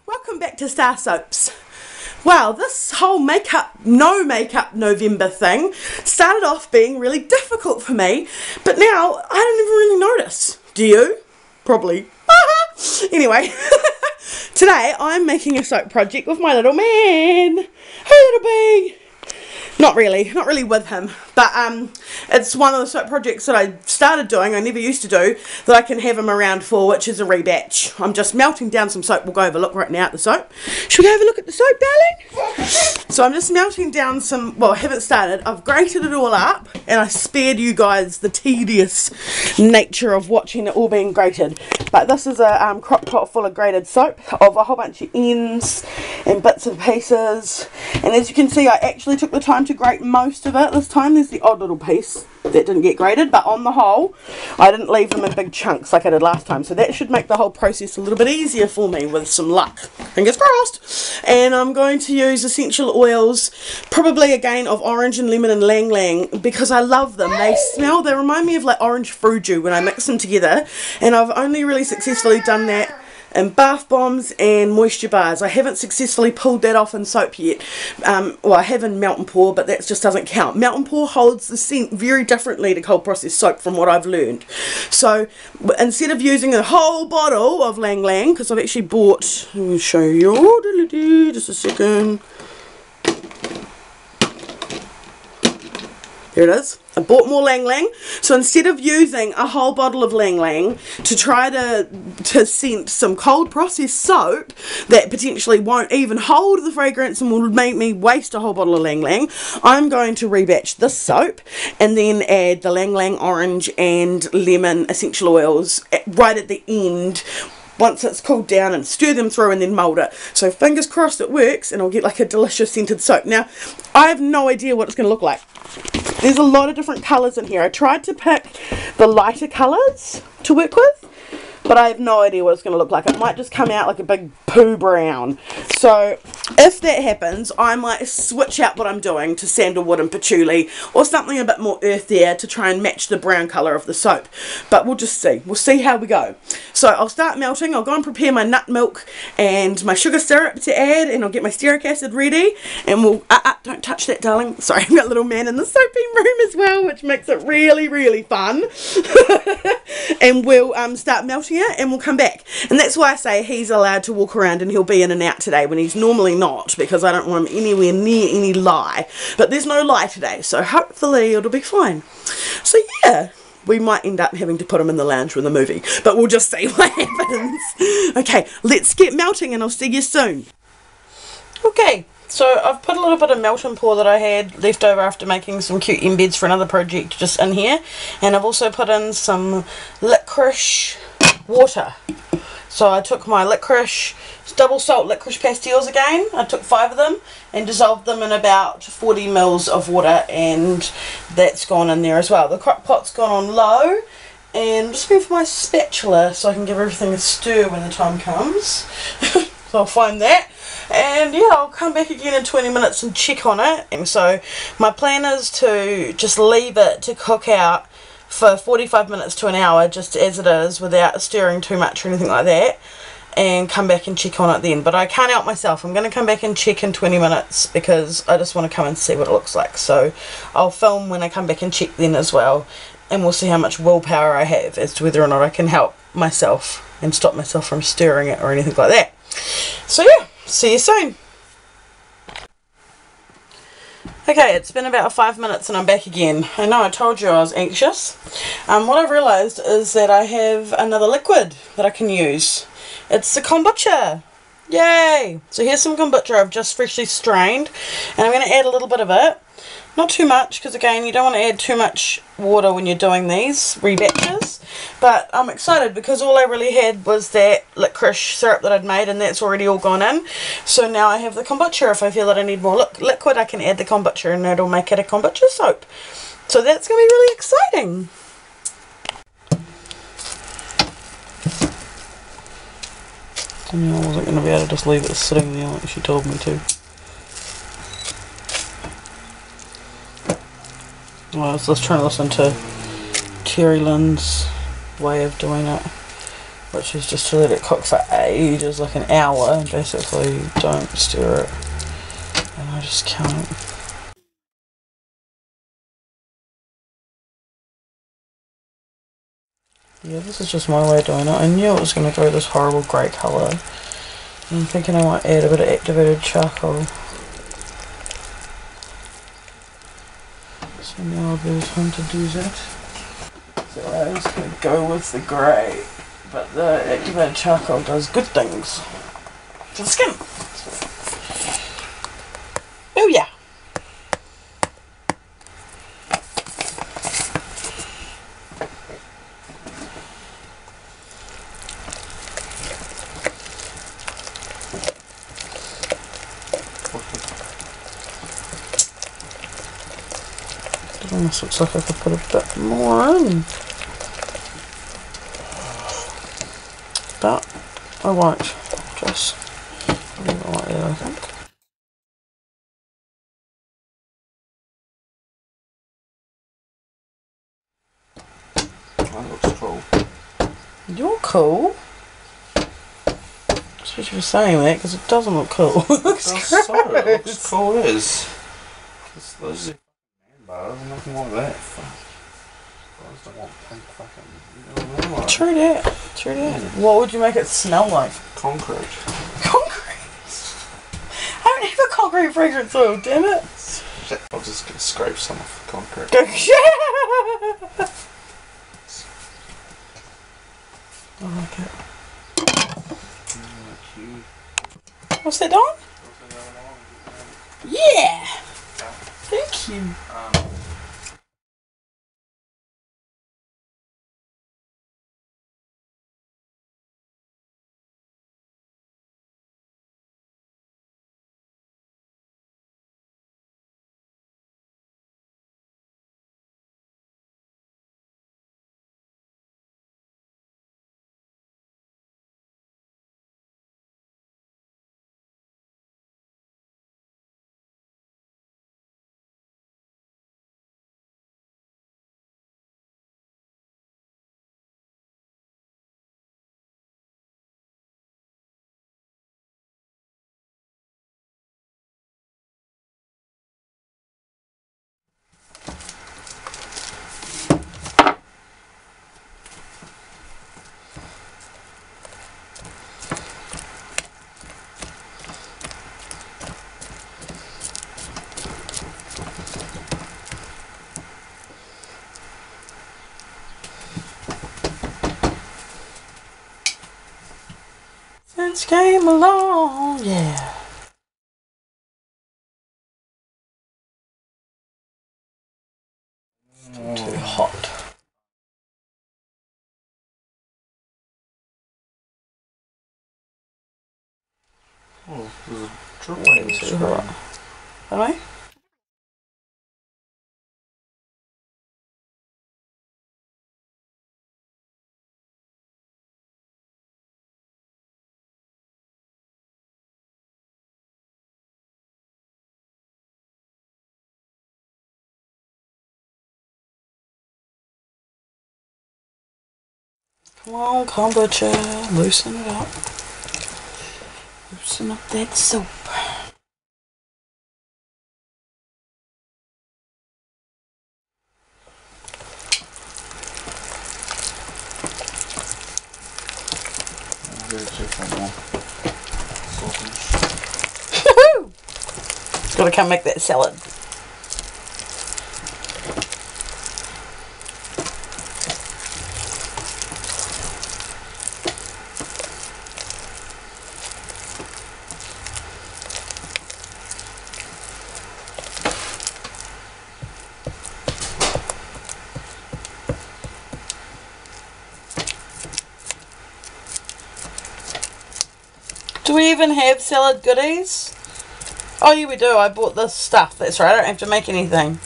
Welcome back to StarrSoaps. Wow, this whole no makeup November thing started off being really difficult for me, but now I don't even really notice. Do you? Probably. Anyway, today I'm making a soap project with my little man. Who it'll be? Not really with him, but it's one of the soap projects that I started doing, I never used to do, that I can have him around for, which is a rebatch. I'm just melting down some soap. We'll go have a look right now at the soap. Should we go have a look at the soap, darling? So I'm just melting down some, well, I haven't started. I've grated it all up, and I spared you guys the tedious nature of watching it all being grated. But this is a crock pot full of grated soap of a whole bunch of ends and bits and pieces. And as you can see, I actually took the time to grate most of it this time. There's the odd little piece that didn't get grated, but on the whole I didn't leave them in big chunks like I did last time, so that should make the whole process a little bit easier for me with some luck. Fingers crossed. And I'm going to use essential oils, probably again of orange and lemon and lang lang, because I love them. They remind me of like orange fruju when I mix them together, and I've only really successfully done that in bath bombs and moisture bars. I haven't successfully pulled that off in soap yet. Well, I have in melt and pour, but that just doesn't count. Melt and pour holds the scent very differently to cold process soap from what I've learned. So instead of using a whole bottle of lang lang, because I've actually bought, let me show you, just a second. There it is. I bought more lang lang, so instead of using a whole bottle of lang lang to try to scent some cold processed soap that potentially won't even hold the fragrance and will make me waste a whole bottle of lang lang, I'm going to rebatch this soap and then add the lang lang orange and lemon essential oils right at the end once it's cooled down, and stir them through and then mould it. So fingers crossed it works and I'll get like a delicious scented soap. Now, I have no idea what it's going to look like. There's a lot of different colours in here. I tried to pick the lighter colours to work with, but I have no idea what it's going to look like. It might just come out like a big poo brown. So if that happens, I might switch out what I'm doing to sandalwood and patchouli or something a bit more earthier to try and match the brown colour of the soap. But we'll just see. We'll see how we go. So I'll start melting. I'll go and prepare my nut milk and my sugar syrup to add, and I'll get my stearic acid ready, and we'll... don't touch that, darling. Sorry, I've got a little man in the soaping room as well, which makes it really fun. And we'll start melting it and we'll come back. And that's why I say he's allowed to walk around and he'll be in and out today when he's normally not, because I don't want him anywhere near any lye. But there's no lye today, so hopefully it'll be fine. So yeah, we might end up having to put him in the lounge with a movie, but we'll just see what happens. Okay, let's get melting and I'll see you soon. Okay, so I've put a little bit of melt and pour that I had left over after making some cute embeds for another project just in here, and I've also put in some licorice water. So I took my licorice, double salt licorice pastels again. I took 5 of them and dissolved them in about 40 mils of water, and that's gone in there as well. The crock pot's gone on low, and I'm just going for my spatula so I can give everything a stir when the time comes. So I'll find that, and yeah, I'll come back again in 20 minutes and check on it. And so my plan is to just leave it to cook out for 45 minutes to an hour just as it is, without stirring too much or anything like that, and come back and check on it then. But I can't help myself, I'm going to come back and check in 20 minutes because I just want to come and see what it looks like. So I'll film when I come back and check then as well, and we'll see how much willpower I have as to whether or not I can help myself and stop myself from stirring it or anything like that. So yeah, see you soon. Okay, it's been about 5 minutes and I'm back again. I know I told you I was anxious. What I've realised is that I have another liquid that I can use. It's the kombucha. Yay! So here's some kombucha I've just freshly strained, and I'm going to add a little bit of it. Not too much, because again, you don't want to add too much water when you're doing these rebatches. But I'm excited because all I really had was that licorice syrup that I'd made, and that's already all gone in. So now I have the kombucha. If I feel that I need more liquid, I can add the kombucha and it'll make it a kombucha soap. So that's going to be really exciting. I knew I wasn't going to be able to just leave it sitting there like she told me to. Well, I was just trying to listen to Terry Lynn's way of doing it. which is just to let it cook for ages, like an hour, and basically don't stir it. And I just can't. Yeah, this is just my way of doing it. I knew it was going to go this horrible grey colour. I'm thinking I might add a bit of activated charcoal. So now I'll be time to do that. So I was going to go with the grey, but the activated charcoal does good things to the skin. Oh yeah. Almost looks like I could put a bit more in, but I won't. Just leave it like that, I think. That looks cool. You're cool. Especially for saying that, because it doesn't look cool. It looks cool as. Those are man bars and nothing like that. Guys don't want pink fucking. Like. True that. True that. What would you make it smell like? Concrete. Concrete? I don't have a concrete fragrance oil, damn it. I'll just scrape some off the concrete. I like it. What's that, Don? Yeah! Thank you. Since came along, yeah. Too hot. Oh, there's a drip line here. Am I? Come on, kombucha, loosen it up. Loosen up that soap. I'm going to check one more. Sausage. Gotta come make that salad. Do we even have salad goodies? Oh yeah, we do. I bought this stuff. That's right. I don't have to make anything.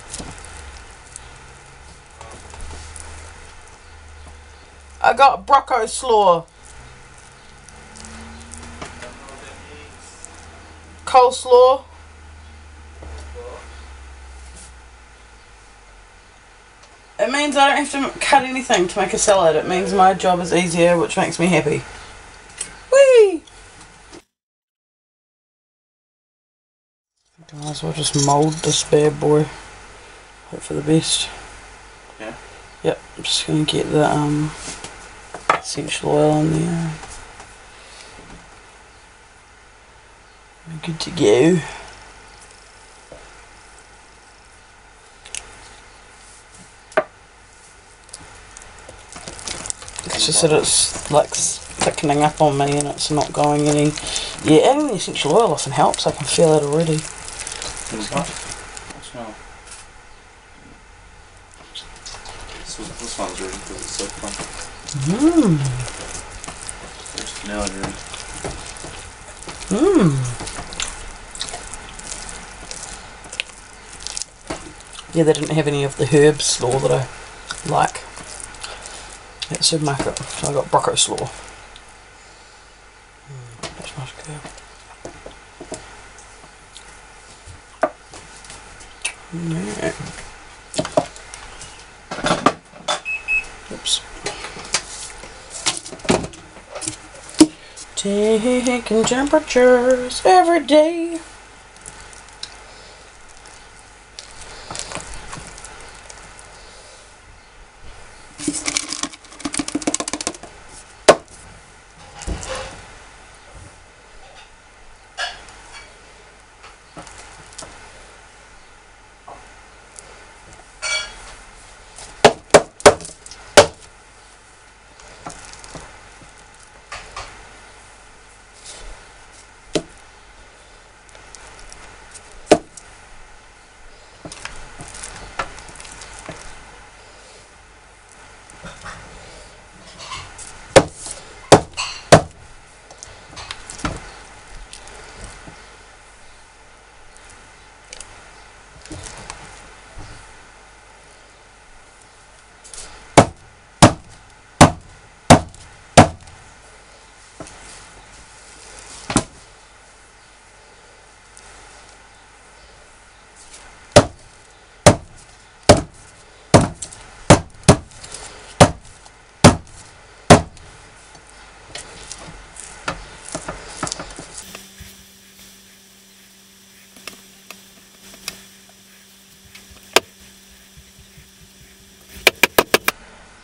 I got brocco slaw. Coleslaw. It means means I don't have to cut anything to make a salad. It means my job is easier, which makes me happy. Whee! Might as well just mould this bad boy. Hope for the best. Yeah? Yep, I'm just going to get the essential oil in there. We're good to go. It's just that it's like thickening up on me and it's not going any. Yeah, adding the essential oil often helps. I can feel it already. Smell. This one's ready because it's so fun. Mmm. Just now you're in. Mmm. Yeah, they didn't have any of the herb slaw that I like at the supermarket, so I got Brocco slaw. That smells good. Yeah. Oops. Taking temperatures every day.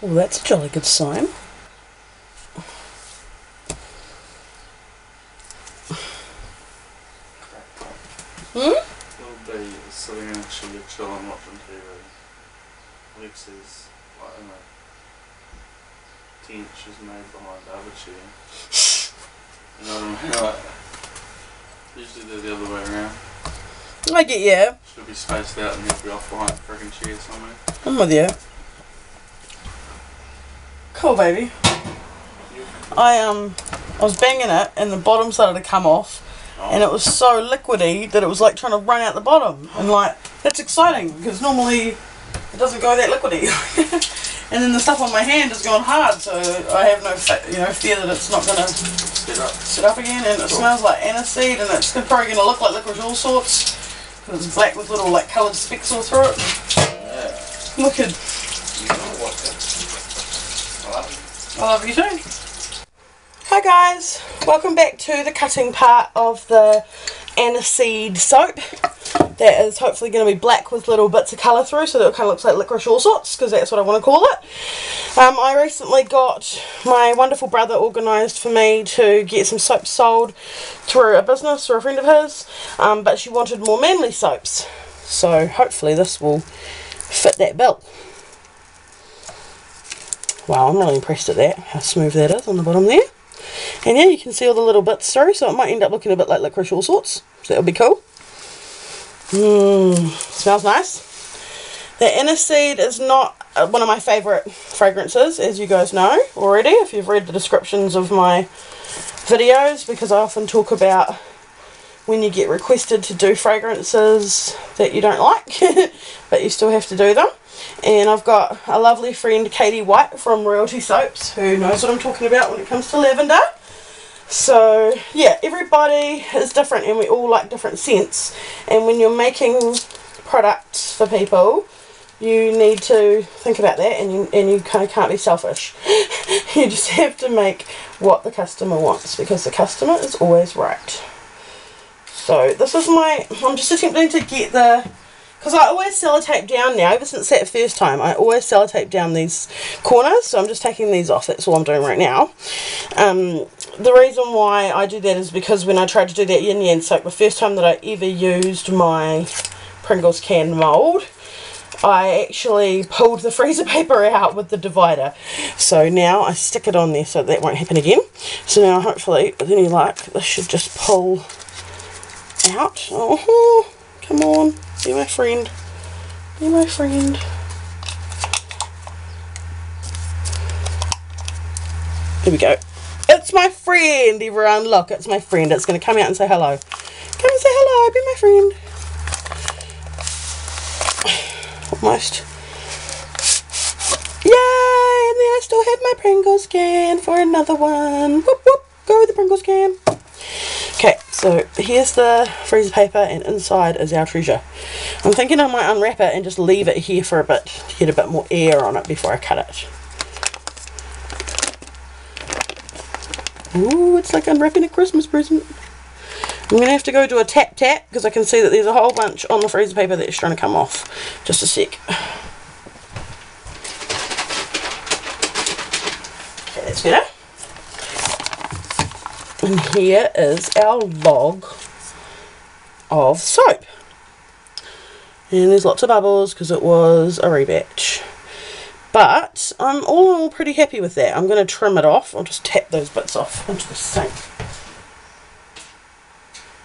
Oh, that's a jolly good sign. Little B is sitting actually chilling watching TV. Lex is like in a tent she's made behind the other chair. You know what I mean? Like, usually they're the other way around. I get you. Should be spaced out and you'll be off behind a freaking chair somewhere. I'm with you. Cool, baby. I was banging it and the bottom started to come off, and it was so liquidy that it was like trying to run out the bottom, and like that's exciting because normally it doesn't go that liquidy. And then the stuff on my hand has gone hard, so I have no fear that it's not gonna sit up again. And it smells like aniseed, and it's probably gonna look like Liquorice Allsorts because it's black with little like coloured specks all through it. Yeah. Wicked. I love you too. Hi guys, welcome back to the cutting part of the aniseed soap. That is hopefully going to be black with little bits of colour through, so that it kind of looks like Liquorice Allsorts, because that's what I want to call it. I recently got my wonderful brother organised for me to get some soaps sold through a business or a friend of his, but she wanted more manly soaps, so hopefully this will fit that bill. Wow, I'm really impressed at that, how smooth that is on the bottom there. And yeah, you can see all the little bits through, so it might end up looking a bit like Liquorice Allsorts, so that'll be cool. Smells nice. The aniseed is not one of my favourite fragrances, as you guys know already, if you've read the descriptions of my videos, because I often talk about when you get requested to do fragrances that you don't like, but you still have to do them. And I've got a lovely friend, Katie White from Royalty Soaps, who knows what I'm talking about when it comes to lavender. So yeah, everybody is different and we all like different scents, and when you're making products for people, you need to think about that, and you kind of can't be selfish. You just have to make what the customer wants, because the customer is always right. So this is I'm just attempting to get because I always sellotape down now, ever since that first time, I always sellotape down these corners, so I'm just taking these off, that's all I'm doing right now. The reason why I do that is because when I tried to do that yin yang soap, the first time that I ever used my Pringles can mould, I actually pulled the freezer paper out with the divider. So now I stick it on there so that won't happen again. So now hopefully, with any luck, this should just pull out. Oh, come on, be my friend. Be my friend. Here we go. It's my friend, everyone. Look, it's my friend. It's going to come out and say hello. Come and say hello. Be my friend. Almost. Yay! And then I still have my Pringles can for another one. Whoop whoop. Go with the Pringles can. Okay, so here's the freezer paper, and inside is our treasure. I'm thinking I might unwrap it and just leave it here for a bit to get a bit more air on it before I cut it. Ooh, it's like unwrapping a Christmas present. I'm going to have to go do a tap tap because I can see that there's a whole bunch on the freezer paper that's trying to come off. Just a sec. Okay, that's better. And here is our log of soap. And there's lots of bubbles because it was a rebatch. But I'm all in all pretty happy with that. I'm going to trim it off. I'll just tap those bits off into the sink.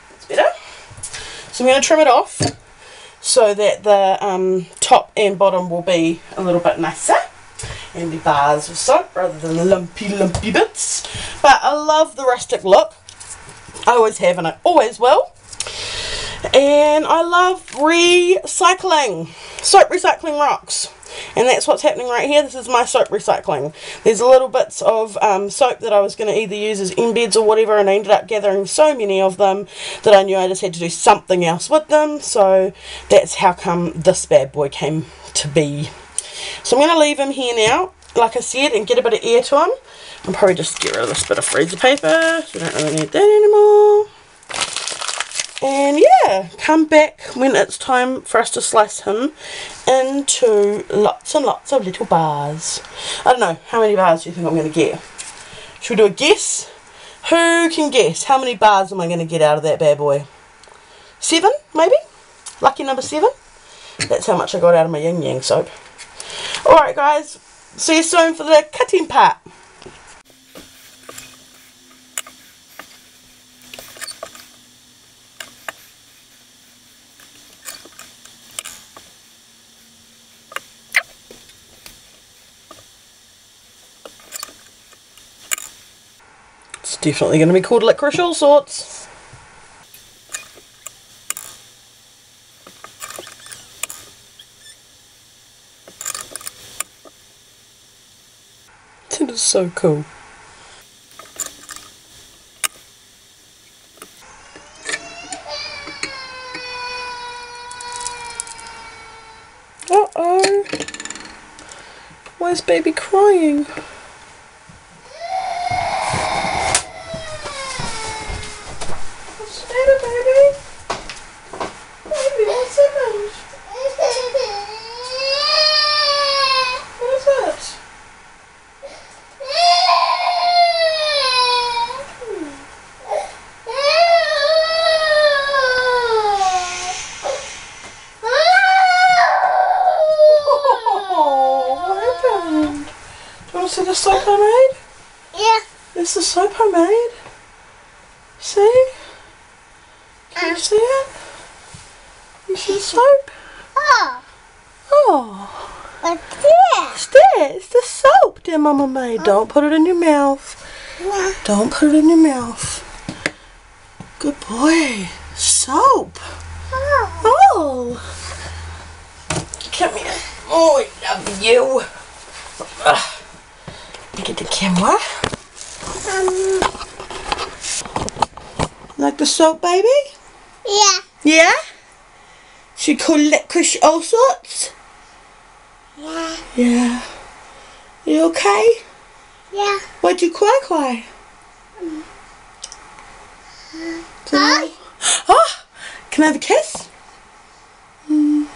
That's better. So I'm going to trim it off so that the top and bottom will be a little bit nicer and be bars of soap rather than the lumpy bits. But I love the rustic look. I always have and I always will. And I love recycling. Soap recycling rocks. And that's what's happening right here. This is my soap recycling. There's little bits of soap that I was going to either use as embeds or whatever, and I ended up gathering so many of them that I knew I just had to do something else with them. So that's how come this bad boy came to be. So I'm going to leave him here now, like I said, and get a bit of air to him. I'll probably just get rid of this bit of freezer paper, so we don't really need that anymore. And yeah, come back when it's time for us to slice him into lots and lots of little bars. I don't know, how many bars do you think I'm going to get? Should we do a guess? Who can guess? How many bars am I going to get out of that bad boy? 7, maybe? Lucky number 7? That's how much I got out of my yin yang soap. Alright guys, see you soon for the cutting part. It's definitely going to be called Liquorice Allsorts. It is so cool. Uh-oh. Why is baby crying? See the soap I made? Yeah. This is the soap I made. See? Can you see it? You see the soap? Oh. Oh. What's that? What's that? It's the soap that Mama made. Oh. Don't put it in your mouth. Yeah. Don't put it in your mouth. Good boy. Soap. Oh. Come here. Oh, I love you. Get the camera. Like the soap, baby? Yeah. Yeah? She called Liquorice Allsorts? Yeah. Yeah. You okay? Yeah. Why'd you cry? Hi. Oh, can I have a kiss? Thank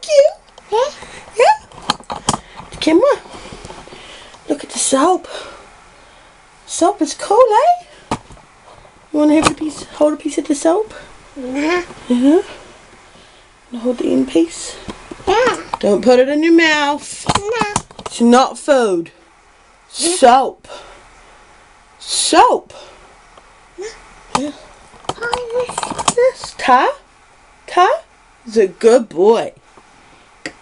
you. Yeah. Yeah. Camera. Look at the soap. Soap is cool, eh? You want to have hold a piece of the soap? Yeah. Yeah. Hold the end piece. Yeah. Don't put it in your mouth. No. It's not food. Soap. Soap. Yeah. Yes. Ta? He's a good boy.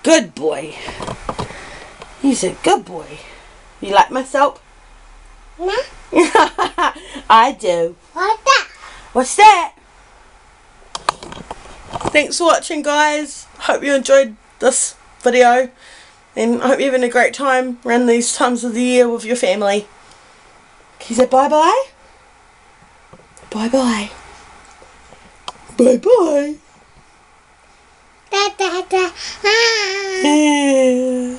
Good boy. He's a good boy. You like my soap? No. I do. What's that? What's that? Thanks for watching, guys. Hope you enjoyed this video. And I hope you're having a great time around these times of the year with your family. Can you say bye-bye? Bye-bye. Bye-bye. Da da da. Ah. Yeah.